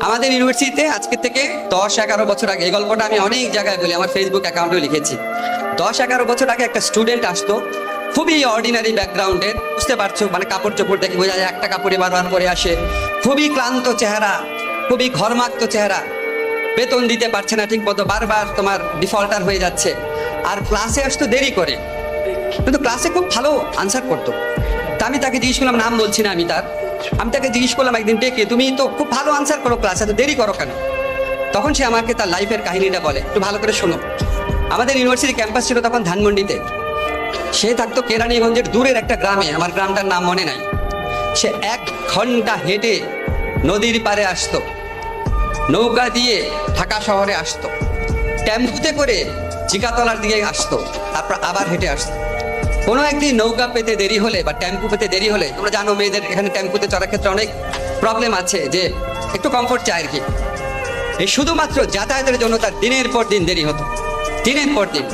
আমাদের ইউনিভার্সিটিতে আজকে থেকে 10-11 বছর আগে, এই গল্পটা আমি অনেক জায়গায় বলি, আমার ফেসবুক অ্যাকাউন্টেও লিখেছি। 10-11 বছর আগে একটা স্টুডেন্ট আসতো, খুবই অর্ডিনারি ব্যাকগ্রাউন্ডের, বুঝতে পারছো, মানে কাপড় চোপড় দেখে বোঝা যায় একটা কাপড়ে বারবার পরে আসে, খুবই ক্লান্ত চেহারা, খুবই ঘর্মাক্ত চেহারা, বেতন দিতে পারছে না ঠিক মতো, বারবার তোমার ডিফল্টার হয়ে যাচ্ছে, আর ক্লাসে আসতো দেরি করে, কিন্তু ক্লাসে খুব ভালো আনসার করতো। তা আমি তাকে জিজ্ঞেস করলাম, নাম বলছি না আমি তাকে জিজ্ঞেস করলাম একদিন ডেকে, তুমি তো খুব ভালো আনসার করো ক্লাসে, এত দেরি করো কেন? তখন সে আমাকে তার লাইফের কাহিনীটা বলে, একটু ভালো করে শোনো। আমাদের ইউনিভার্সিটি ক্যাম্পাস ছিল তখন ধানমন্ডিতে, সে থাকতো কেরানীগঞ্জের দূরের একটা গ্রামে, আমার গ্রামটার নাম মনে নাই। সে 1 ঘন্টা হেঁটে নদীর পাড়ে আসতো, নৌকা দিয়ে ঢাকা শহরে আসতো, টেম্পুতে করে জিকাতলার দিকে আসতো, তারপর আবার হেঁটে আসতো। কোনো একদিন নৌকা পেতে দেরি হলে বা টেম্পু পেতে দেরি হলে, তোমরা জানো মেয়েদের এখানে টেম্পুতে চড়ার ক্ষেত্রে অনেক প্রবলেম আছে, যে একটু কমফোর্ট চাই আর কি। এই শুধুমাত্র যাতায়াতের জন্য তার দিনের পর দিন দেরি হতো, দিনের পর দিন,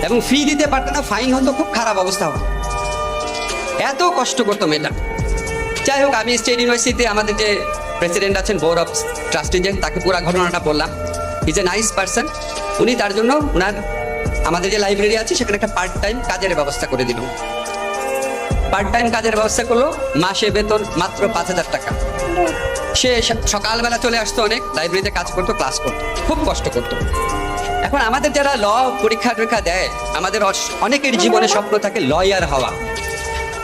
এবং ফি দিতে পারতো না, ফাইন হতো, খুব খারাপ অবস্থা হতো, এত কষ্ট করতো মেয়েটা। যাই হোক, আমি স্টেট ইউনিভার্সিটিতে আমাদের যে প্রেসিডেন্ট আছেন, বোর্ড অফ ট্রাস্টি, যে তাকে পুরো ঘটনাটা বললাম। Is a nice person. উনি তার জন্য আমাদের যে লাইব্রেরি আছে সেখানে একটা পার্ট টাইম কাজের ব্যবস্থা করে দিল। পার্ট টাইম কাজের ব্যবস্থা করলো, মাসে বেতন মাত্র 5,000 টাকা। সে সকালবেলা চলে আসতো, অনেক লাইব্রেরিতে কাজ করতো, ক্লাস করতো, খুব কষ্ট করতো। এখন আমাদের যারা ল পরীক্ষা টরীক্ষা দেয়, আমাদের অনেকের জীবনে স্বপ্ন থাকে লয়ার হওয়া,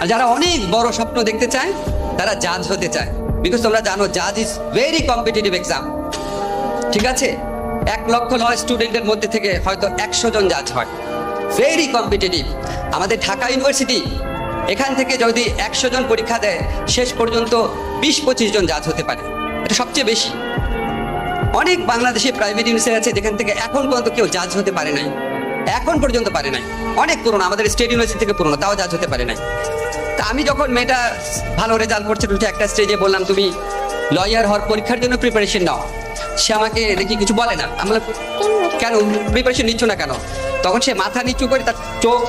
আর যারা অনেক বড় স্বপ্ন দেখতে চায় তারা জাজ হতে চায়। বিকজ তোমরা জানো জাজ ইজ ভেরি কম্পিটিটিভ এক্সাম, ঠিক আছে? 1 লক্ষ ল স্টুডেন্টের মধ্যে থেকে হয়তো 100 জন জাজ হয়, ভেরি কম্পিটিটিভ। আমাদের ঢাকা ইউনিভার্সিটি, এখান থেকে যদি 100 জন পরীক্ষা দেয়, শেষ পর্যন্ত 20-25 জন জাজ হতে পারে, এটা সবচেয়ে বেশি। অনেক বাংলাদেশে প্রাইভেট ইউনিভার্সিটি আছে যেখান থেকে এখন পর্যন্ত কেউ জাজ হতে পারে নাই, এখন পর্যন্ত পারে নাই। অনেক পুরনো, আমাদের স্টেট ইউনিভার্সিটি থেকে পুরনো, তাও জাজ হতে পারে নাই। তা আমি যখন মেয়েটা ভালো রেজাল্ট করছে, একটা স্টেজে বললাম, তুমি লয়ার হওয়ার পরীক্ষার জন্য প্রিপারেশন নাও। সে আমাকে দেখি কিছু বলে না। আমরা কেন প্রিপারেশন নিচ্ছ না কেন? তখন সে মাথা নিচু করে, তার চোখ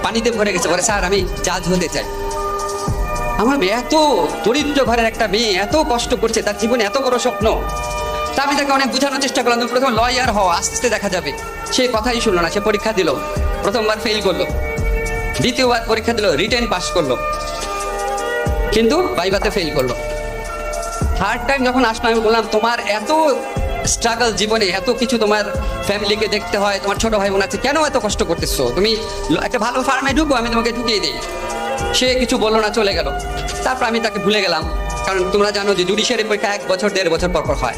পানিতে ভরে গেছে, বলে, স্যার আমি জাজ হতে চাই। আমার মেয়ে এত দরিদ্র ঘরের একটা মেয়ে, এত কষ্ট করছে, তার জীবনে এত বড় স্বপ্ন। তা আমি তাকে অনেক বোঝানোর চেষ্টা করলাম, তুমি প্রথমে লয়ার হও, আস্তে আস্তে দেখা যাবে। সে কথাই শুনলো না, সে পরীক্ষা দিল, প্রথমবার ফেল করলো, দ্বিতীয়বার পরীক্ষা দিল, রিটেন পাস করলো, কিন্তু ভাইভাতে ফেল করলো। থার্ড টাইম যখন আসলো, আমি বললাম, তোমার এত স্ট্রাগল জীবনে, এত কিছু, তোমার ফ্যামিলিকে দেখতে হয়, তোমার ছোট ভাই বোন আছে, কেন এত কষ্ট করতেছো? তুমি একটা ভালো ফার্মে ঢুকো, আমি তোমাকে ঢুকিয়ে দিই। সে কিছু বললো না, চলে গেল। তারপর আমি তাকে ভুলে গেলাম, কারণ তোমরা জানো যে জুডিশিয়ারি পরীক্ষা 1 বছর 1.5 বছর পর পর হয়।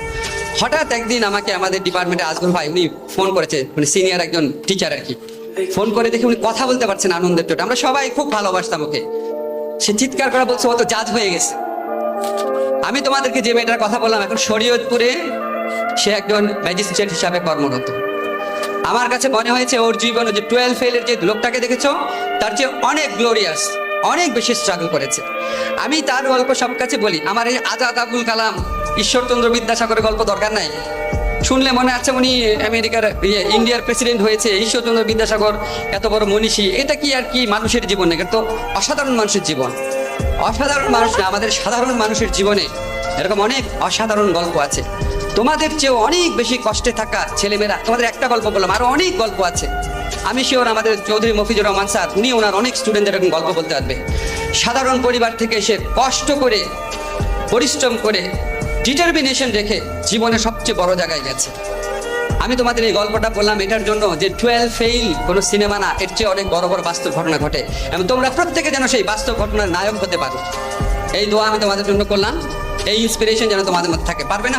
হঠাৎ একদিন আমাকে আমাদের ডিপার্টমেন্টে আজগর ভাই, উনি ফোন করেছে, মানে সিনিয়র একজন টিচার আর কি, ফোন করে দেখি উনি কথা বলতে পারছেন আনন্দের চোটে। আমরা সবাই খুব ভালোবাসতাম ওকে। সে চিৎকার করে বলছে, ও তো জাজ হয়ে গেছে। আমি তোমাদেরকে যে মেয়েটার কথা বললাম, এখন শরীয়তপুরে সে একজন ম্যাজিস্ট্রেট হিসাবে কর্মরত। আমার কাছে মনে হয়েছে ওর জীবনে যে 12 ফেলের যে লোকটাকে দেখেছো, তার চেয়ে অনেক গ্লোরিয়াস, অনেক বেশি স্ট্রাগল করেছে। আমি তার গল্প সব কাছে বলি। আমার এই আজাদ আবুল কালাম, ঈশ্বরচন্দ্র বিদ্যাসাগরের গল্প দরকার নাই, শুনলে মনে আছে উনি ইন্ডিয়ার প্রেসিডেন্ট হয়েছে, ঈশ্বরচন্দ্র বিদ্যাসাগর এত বড় মনীষী, এটা কি আর কি মানুষের জীবন? এটা তো অসাধারণ মানুষের জীবন। অসাধারণ মানুষ না, আমাদের সাধারণ মানুষের জীবনে এরকম অনেক অসাধারণ গল্প আছে। তোমাদের চেয়েও অনেক বেশি কষ্টে থাকা ছেলেমেয়েরা, তোমাদের একটা গল্প বললাম, আরো অনেক গল্প আছে। আমি শিওর আমাদের চৌধুরী মফিজুর রহমান স্যার, উনি ওনার অনেক স্টুডেন্টদের এরকম গল্প বলতে পারবে। সাধারণ পরিবার থেকে এসে কষ্ট করে, পরিশ্রম করে, ডিটারমিনেশন রেখে জীবনে সবচেয়ে বড় জায়গায় গেছে। আমি তোমাদের এই গল্পটা বললাম এটার জন্য যে 12 ফেইল কোনো সিনেমা না, এর চেয়ে অনেক বড় বড় বাস্তব ঘটনা ঘটে, এবং তোমরা প্রত্যেকে যেন সেই বাস্তব ঘটনার নায়ক হতে পারো। এই দোয়া আমি তোমাদের জন্য করলাম, এই ইন্সপিরেশন যেন তোমাদের মধ্যে থাকে। পারবে না?